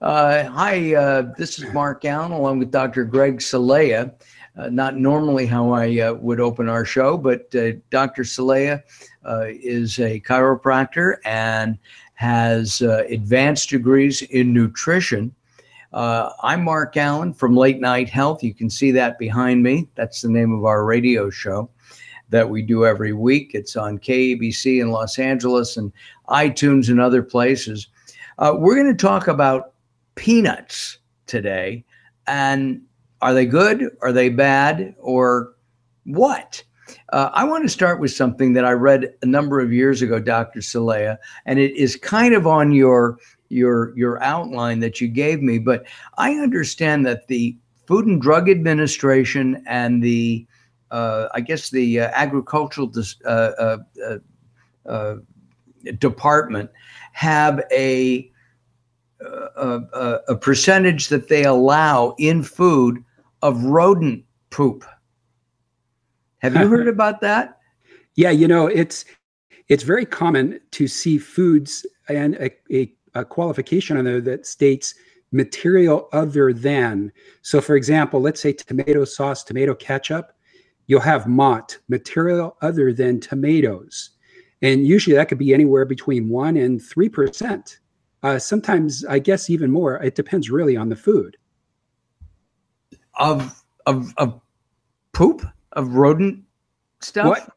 Hi, this is Mark Allen along with Dr. Greg Celaya. Not normally how I would open our show, but Dr. Celaya is a chiropractor and has advanced degrees in nutrition. I'm Mark Allen from Late Night Health. You can see that behind me. That's the name of our radio show that we do every week. It's on KABC in Los Angeles and iTunes and other places. We're going to talk about peanuts today. And are they good? Are they bad? Or what? I want to start with something that I read a number of years ago, Dr. Celaya, and it is kind of on your outline that you gave me. But I understand that the Food and Drug Administration and the agricultural department have a percentage that they allow in food of rodent poop. Have you heard about that? Yeah, it's very common to see foods and a qualification on there that states material other than. So for example, let's say tomato sauce, tomato ketchup, you'll have MOT, material other than tomatoes. And usually that could be anywhere between 1 and 3%. Sometimes, I guess, even more. It depends really on the food. Of poop, of rodent stuff.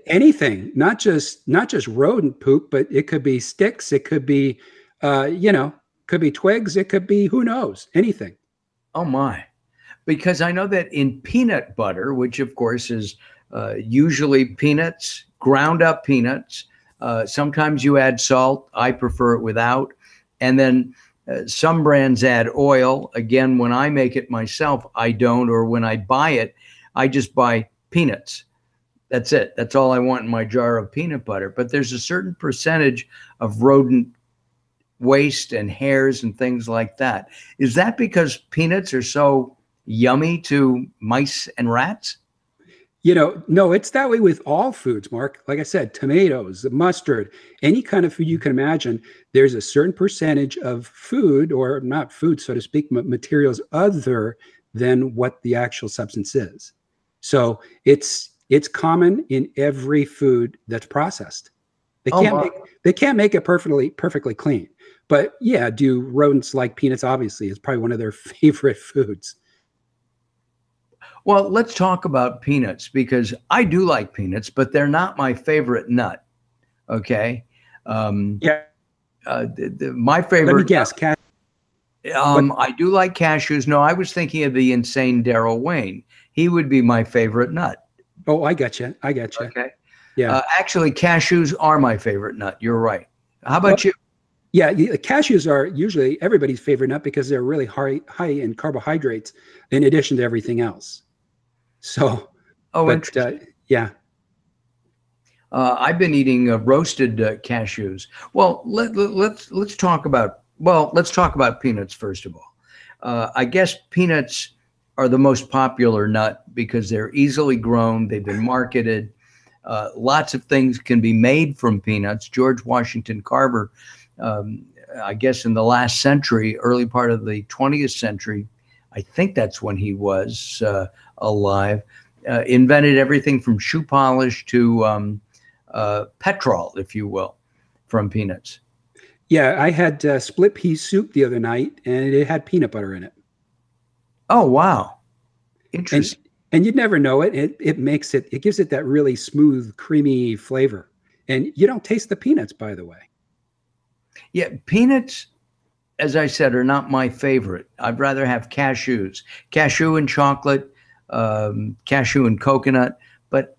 Anything, not just rodent poop, but it could be sticks. It could be, could be twigs. It could be, who knows, anything. Oh my! Because I know that in peanut butter, which of course is usually peanuts, ground up peanuts. Sometimes you add salt. I prefer it without. And then some brands add oil. Again, when I make it myself, I don't. Or when I buy it, I just buy peanuts. That's it. That's all I want in my jar of peanut butter. But there's a certain percentage of rodent waste and hairs and things like that. Is that because peanuts are so yummy to mice and rats? No, it's that way with all foods, Mark. Like I said, tomatoes, mustard, any kind of food you can imagine, there's a certain percentage of food, or not food, so to speak, but materials other than what the actual substance is. So it's common in every food that's processed. They can't make it perfectly clean. But yeah, do rodents like peanuts? Obviously, it's probably one of their favorite foods. Well, let's talk about peanuts, because I do like peanuts, but they're not my favorite nut. Okay. My favorite. Let me guess. I do like cashews. No, I was thinking of the insane Darryl Wayne. He would be my favorite nut. Oh, I got you. Okay. Yeah. Actually, cashews are my favorite nut. You're right. How about you? Yeah, cashews are usually everybody's favorite nut because they're really high in carbohydrates in addition to everything else. So, interesting. Yeah. I've been eating roasted cashews. Well, let's talk about peanuts first of all. I guess peanuts are the most popular nut because they're easily grown. They've been marketed. Lots of things can be made from peanuts. George Washington Carver, I guess in the last century, early part of the 20th century, I think that's when he was alive, invented everything from shoe polish to petrol, if you will, from peanuts. Yeah, I had split pea soup the other night, and it had peanut butter in it. Oh, wow. Interesting. And you'd never know it. It gives it that really smooth, creamy flavor. And you don't taste the peanuts, by the way. Yeah, peanuts, as I said, are not my favorite. I'd rather have cashews, cashew and chocolate, cashew and coconut.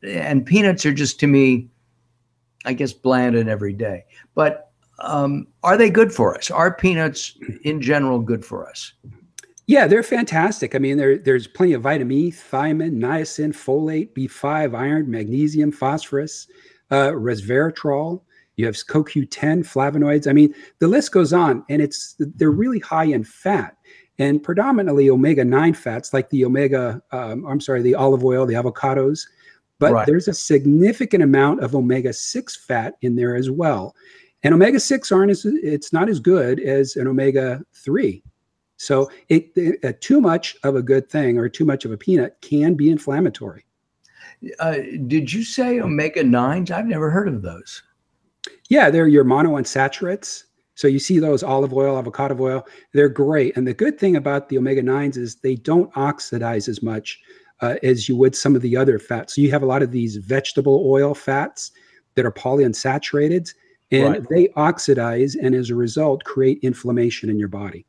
And peanuts are just, to me, I guess, bland and everyday. But are they good for us? Are peanuts in general good for us? Yeah, they're fantastic. I mean, there's plenty of vitamin E, thiamine, niacin, folate, B5, iron, magnesium, phosphorus, resveratrol. You have CoQ10, flavonoids. I mean, the list goes on, and they're really high in fat, and predominantly omega-9 fats, like the the olive oil, the avocados. But There's a significant amount of omega-6 fat in there as well. And omega-6 it's not as good as an omega-3. So too much of a good thing or too much of a peanut can be inflammatory. Did you say omega-9s? I've never heard of those. Yeah, they're your monounsaturates. So you see those olive oil, avocado oil, they're great. And the good thing about the omega-9s is they don't oxidize as much as you would some of the other fats. So you have a lot of these vegetable oil fats that are polyunsaturated, and Right. they oxidize and as a result create inflammation in your body.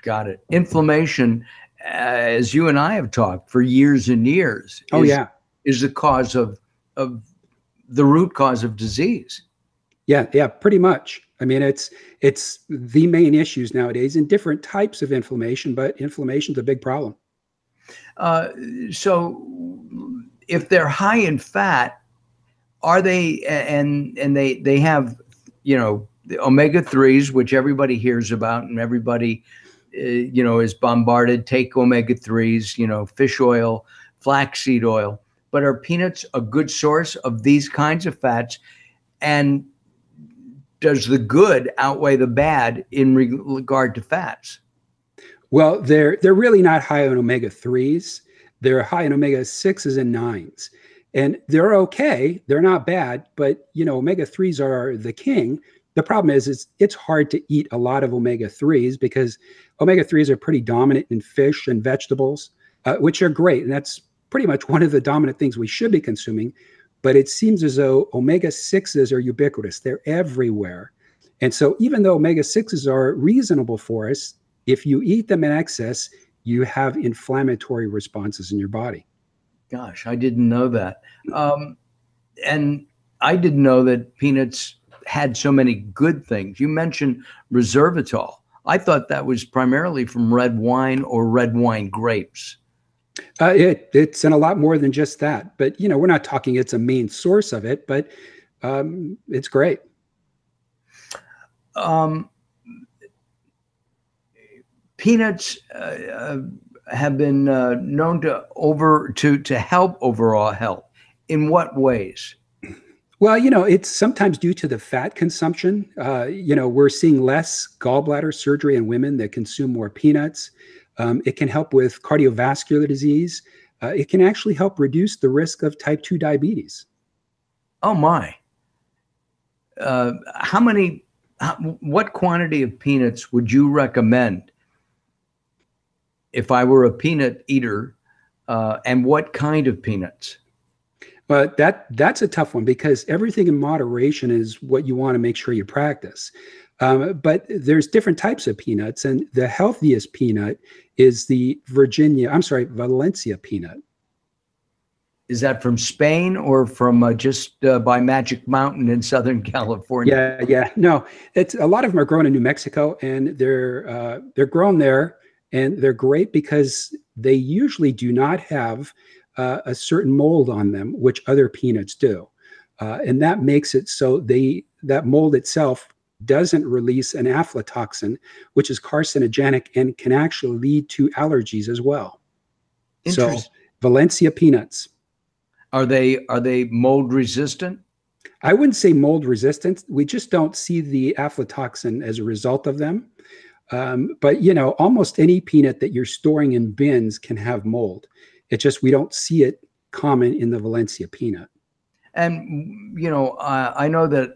Got it. Inflammation, as you and I have talked for years and years, Oh, yeah. is the cause of the root cause of disease. Yeah, pretty much. I mean, it's the main issues nowadays in different types of inflammation, but inflammation is a big problem. So if they're high in fat, are they, and they have, the omega-3s, which everybody hears about and everybody, is bombarded, take omega-3s, fish oil, flaxseed oil, but are peanuts a good source of these kinds of fats? And does the good outweigh the bad in regard to fats? Well, they're really not high on omega-3s. They're high in omega-6s and 9s. And they're okay. They're not bad, but omega-3s are the king. The problem is it's hard to eat a lot of omega-3s because omega-3s are pretty dominant in fish and vegetables, which are great. And that's pretty much one of the dominant things we should be consuming. But it seems as though omega-6s are ubiquitous. They're everywhere. And so even though omega-6s are reasonable for us, if you eat them in excess, you have inflammatory responses in your body. Gosh, I didn't know that. And I didn't know that peanuts had so many good things. You mentioned resveratrol. I thought that was primarily from red wine or red wine grapes. It's in a lot more than just that. But, we're not talking it's a main source of it, but it's great. Peanuts have been known to help overall health. In what ways? Well, it's sometimes due to the fat consumption. We're seeing less gallbladder surgery in women that consume more peanuts. It can help with cardiovascular disease. It can actually help reduce the risk of type 2 diabetes. Oh, my. What quantity of peanuts would you recommend if I were a peanut eater, and what kind of peanuts? But that's a tough one because everything in moderation is what you want to make sure you practice. But there's different types of peanuts, and the healthiest peanut is the Valencia peanut. Is that from Spain or from just by Magic Mountain in Southern California? Yeah. No, it's a lot of them are grown in New Mexico, and they're grown there, and they're great because they usually do not have a certain mold on them, which other peanuts do, and that makes it so that mold itself doesn't release an aflatoxin, which is carcinogenic and can actually lead to allergies as well. So Valencia peanuts. Are they mold resistant? I wouldn't say mold resistant. We just don't see the aflatoxin as a result of them. But almost any peanut that you're storing in bins can have mold. It's just we don't see it common in the Valencia peanut. And I know that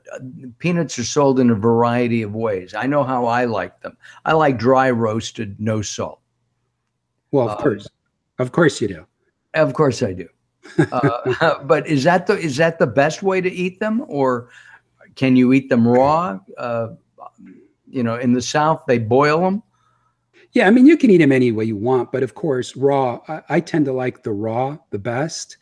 peanuts are sold in a variety of ways. I know how I like them. I like dry roasted, no salt. Well, of course you do. Of course I do. But is that the best way to eat them, or can you eat them raw? In the South they boil them. Yeah, I mean you can eat them any way you want, but of course raw. I tend to like the raw the best,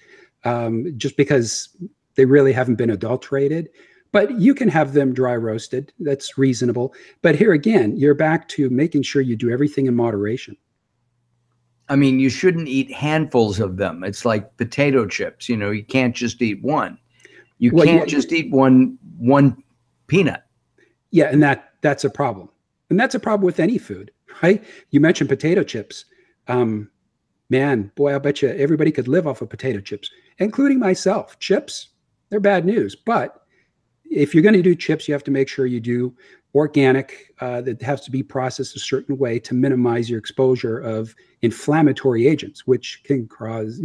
just because they really haven't been adulterated. But you can have them dry roasted. That's reasonable. But here again, you're back to making sure you do everything in moderation. I mean, you shouldn't eat handfuls of them. It's like potato chips. You can't just eat one. You can't just eat one peanut. Yeah, and that's a problem. And that's a problem with any food, right? You mentioned potato chips. Man, boy, I bet you everybody could live off of potato chips, including myself. Chips, they're bad news. But, if you're going to do chips, you have to make sure you do organic, that has to be processed a certain way to minimize your exposure of inflammatory agents, which can cause,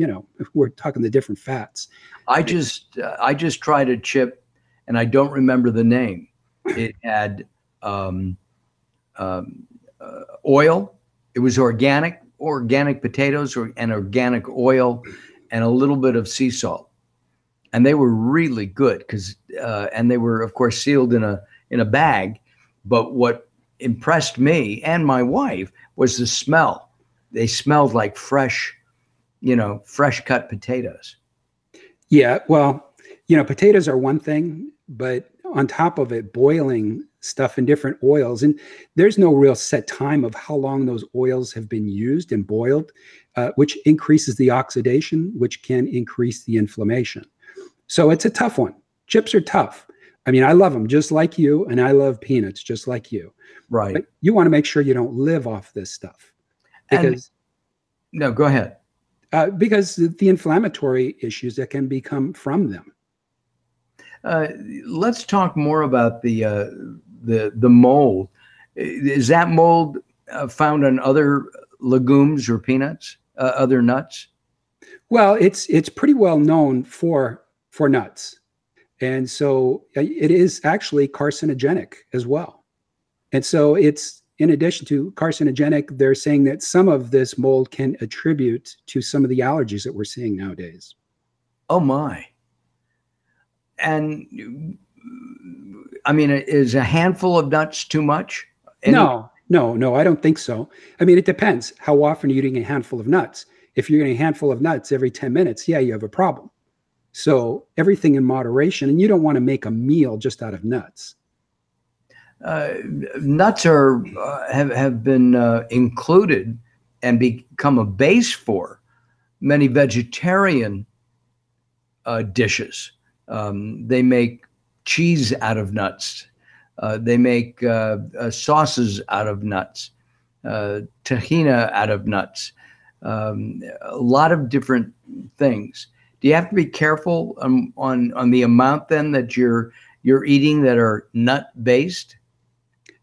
we're talking the different fats. I just tried a chip, and I don't remember the name. It had oil. It was organic potatoes and organic oil, and a little bit of sea salt, and they were really good and they were, of course, sealed in a bag. But what impressed me and my wife was the smell. They smelled like fresh cut potatoes. Yeah, well, potatoes are one thing, but on top of it, boiling stuff in different oils, and there's no real set time of how long those oils have been used and boiled, which increases the oxidation, which can increase the inflammation. So it's a tough one. Chips are tough. I mean, I love them just like you, and I love peanuts just like you. Right. But you want to make sure you don't live off this stuff. No, go ahead. Because the inflammatory issues that can become from them. Let's talk more about the mold. Is that mold found on other legumes or peanuts, other nuts? Well, it's pretty well known for nuts. And so it is actually carcinogenic as well. And so it's, in addition to carcinogenic, they're saying that some of this mold can attribute to some of the allergies that we're seeing nowadays. Oh my. And I mean, is a handful of nuts too much? No, I don't think so. I mean, it depends. How often are you eating a handful of nuts? If you're eating a handful of nuts every 10 minutes, yeah, you have a problem. So everything in moderation, and you don't want to make a meal just out of nuts. Nuts have been included and become a base for many vegetarian dishes. They make cheese out of nuts. They make sauces out of nuts, tahina out of nuts, a lot of different things. Do you have to be careful on the amount then that you're eating that are nut based?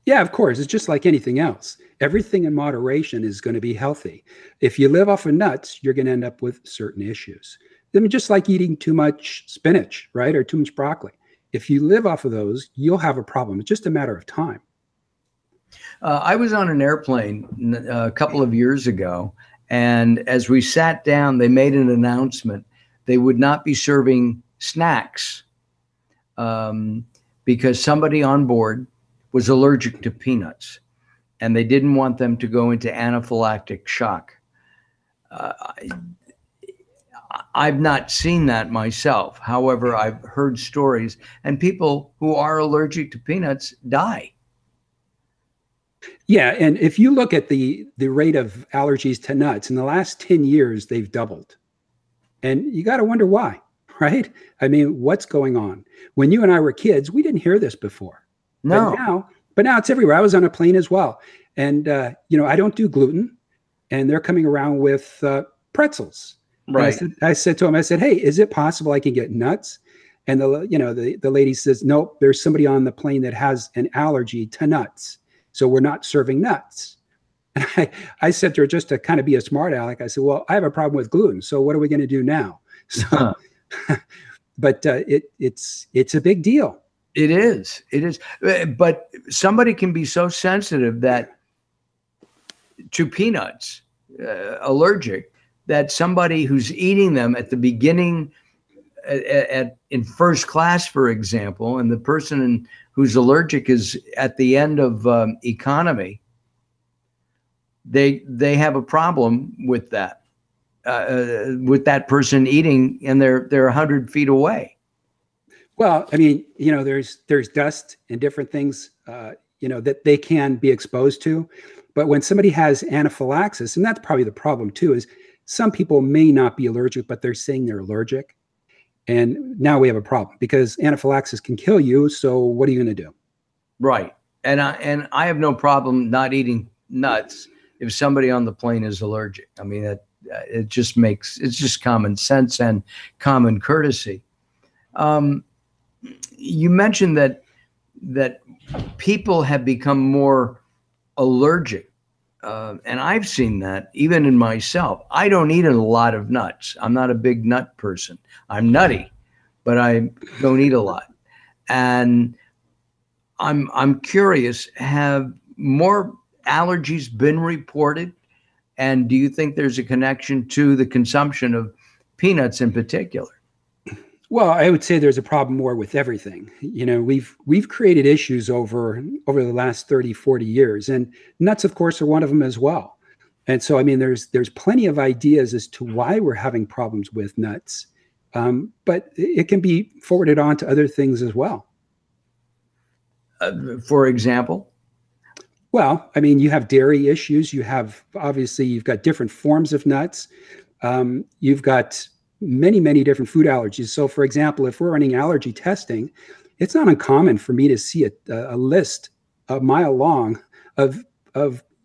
Yeah, of course. It's just like anything else. Everything in moderation is going to be healthy. If you live off of nuts, you're going to end up with certain issues. I mean, just like eating too much spinach, right? Or too much broccoli. If you live off of those, you'll have a problem. It's just a matter of time. I was on an airplane a couple of years ago, and as we sat down, they made an announcement. They would not be serving snacks because somebody on board was allergic to peanuts, and they didn't want them to go into anaphylactic shock. I've not seen that myself. However, I've heard stories, and people who are allergic to peanuts die. Yeah, and if you look at the rate of allergies to nuts, in the last 10 years, they've doubled. And you got to wonder why, right? I mean, what's going on? When you and I were kids, we didn't hear this before. No. But now it's everywhere. I was on a plane as well. And, I don't do gluten. And they're coming around with pretzels. Right. I said to him, hey, is it possible I can get nuts? And the lady says, nope, there's somebody on the plane that has an allergy to nuts. So we're not serving nuts. And I said to her, just to kind of be a smart aleck, I said, well, I have a problem with gluten. So what are we going to do now? So, but it's a big deal. It is. But somebody can be so sensitive to peanuts, allergic, that somebody who's eating them at the beginning, in first class, for example, and the person who's allergic is at the end of economy, they have a problem with that person eating, and they're 100 feet away. Well, I mean, there's dust and different things, that they can be exposed to. But when somebody has anaphylaxis, and that's probably the problem too, is some people may not be allergic, but they're saying they're allergic. And now we have a problem because anaphylaxis can kill you. So what are you going to do? Right. And I have no problem not eating nuts if somebody on the plane is allergic. I mean, it's just common sense and common courtesy. You mentioned that people have become more allergic, and I've seen that even in myself. I don't eat a lot of nuts. I'm not a big nut person. I'm nutty, but I don't eat a lot. And I'm curious, have more allergies been reported? And do you think there's a connection to the consumption of peanuts in particular? Well, I would say there's a problem more with everything. We've created issues over the last 30, 40 years, and nuts, of course, are one of them as well. And so, I mean, there's plenty of ideas as to why we're having problems with nuts, but it can be forwarded on to other things as well. For example? Well, I mean, you have dairy issues. You've got different forms of nuts. You've got many different food allergies. So, for example, if we're running allergy testing, it's not uncommon for me to see a list a mile long of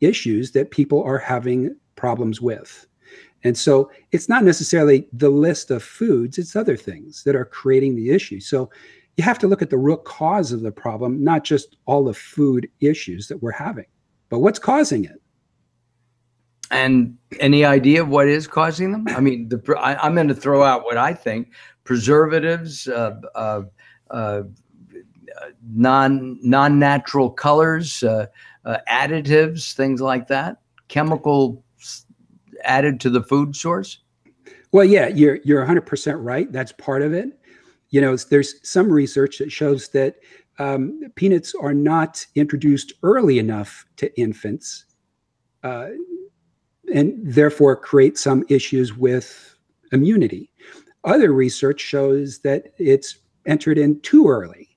issues that people are having problems with. And so it's not necessarily the list of foods, it's other things that are creating the issue. So you have to look at the root cause of the problem, not just all the food issues that we're having, but what's causing it. And any idea of what is causing them? I mean, I'm going to throw out what I think: preservatives, non-natural colors, additives, things like that, chemical added to the food source. Well, yeah, you're 100% right. That's part of it. There's some research that shows that peanuts are not introduced early enough to infants, and therefore create some issues with immunity. Other research shows that it's entered in too early.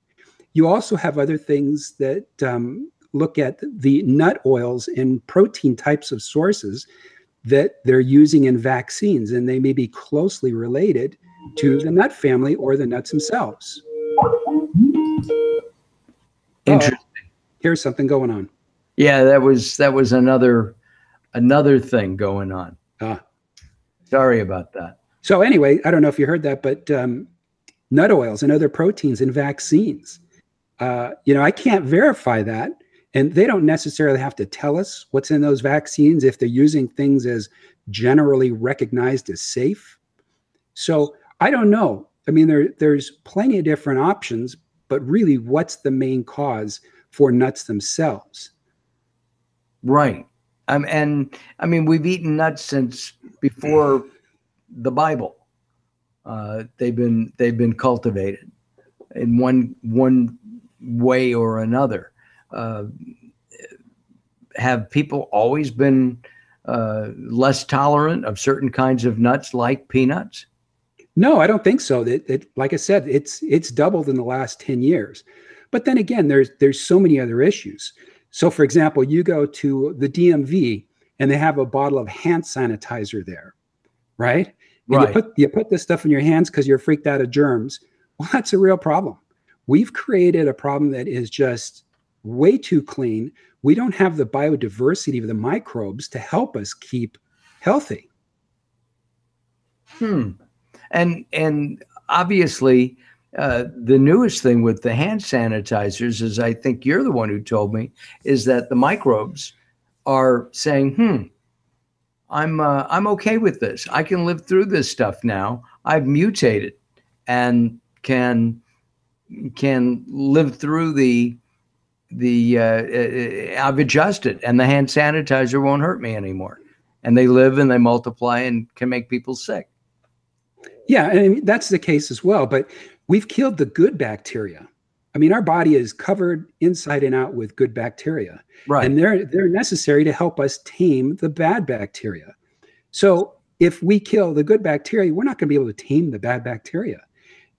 You also have other things that look at the nut oils and protein types of sources that they're using in vaccines, and they may be closely related to the nut family or the nuts themselves. Interesting. Here's something going on. Yeah, that was another thing going on. Sorry about that. So anyway, I don't know if you heard that, but nut oils and other proteins in vaccines, I can't verify that. And they don't necessarily have to tell us what's in those vaccines if they're using things as generally recognized as safe. So I don't know. I mean, there's plenty of different options, but really, what's the main cause for nuts themselves? Right. And I mean, we've eaten nuts since before the Bible. They've been cultivated in one way or another. Have people always been less tolerant of certain kinds of nuts like peanuts? No, I don't think so. Like I said, it's doubled in the last 10 years. But then again, there's so many other issues. So, for example, you go to the DMV and they have a bottle of hand sanitizer there, right? And right. You put this stuff in your hands because you're freaked out of germs. Well, that's a real problem. We've created a problem that is just way too clean. We don't have the biodiversity of the microbes to help us keep healthy. And obviously, the newest thing with the hand sanitizers is, I think you're the one who told me, is that the microbes are saying, I'm okay with this. I can live through this stuff now. I've mutated and can live through I've adjusted, and the hand sanitizer won't hurt me anymore. And they live and they multiply and can make people sick. Yeah, and that's the case as well. But we've killed the good bacteria. I mean, our body is covered inside and out with good bacteria. Right. And they're necessary to help us tame the bad bacteria. So if we kill the good bacteria, we're not going to be able to tame the bad bacteria.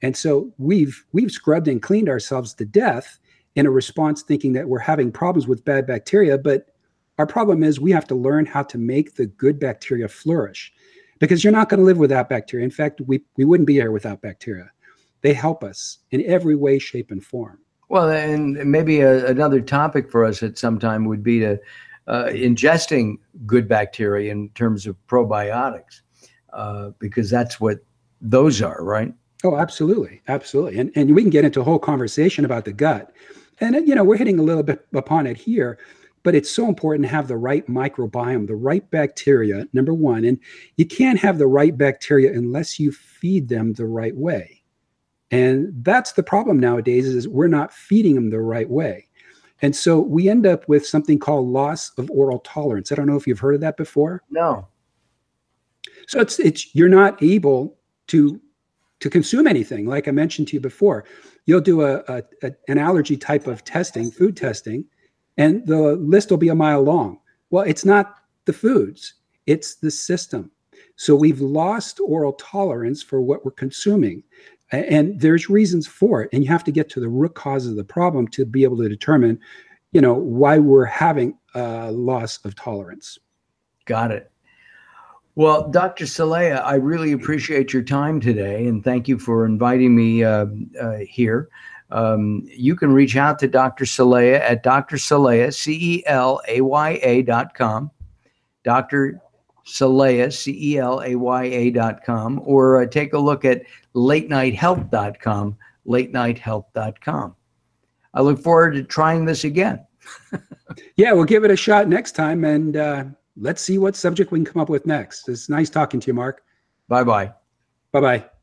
And so we've scrubbed and cleaned ourselves to death in a response, thinking that we're having problems with bad bacteria. But our problem is we have to learn how to make the good bacteria flourish, because you're not going to live without bacteria. In fact, we wouldn't be here without bacteria. They help us in every way, shape, and form. Well, and maybe another topic for us at some time would be to ingesting good bacteria in terms of probiotics, because that's what those are, right? Oh, absolutely. Absolutely. And we can get into a whole conversation about the gut. And, we're hitting a little bit upon it here, but it's so important to have the right microbiome, the right bacteria, number one. And you can't have the right bacteria unless you feed them the right way. And that's the problem nowadays is we're not feeding them the right way. And so we end up with something called loss of oral tolerance. I don't know if you've heard of that before. No. So it's you're not able to consume anything. Like I mentioned to you before, you'll do an allergy type of testing, food testing, and the list will be a mile long. Well, it's not the foods, it's the system. So we've lost oral tolerance for what we're consuming. And there's reasons for it. And you have to get to the root cause of the problem to be able to determine, why we're having a loss of tolerance. Got it. Well, Dr. Celaya, I really appreciate your time today, and thank you for inviting me here. You can reach out to Dr. Celaya at Dr. Celaya, CELAYA.com, Dr. Celaya, CELAYA.com, or take a look at latenighthealth.com, latenighthealth.com. I look forward to trying this again. Yeah, we'll give it a shot next time, and let's see what subject we can come up with next. It's nice talking to you, Mark. Bye-bye. Bye-bye.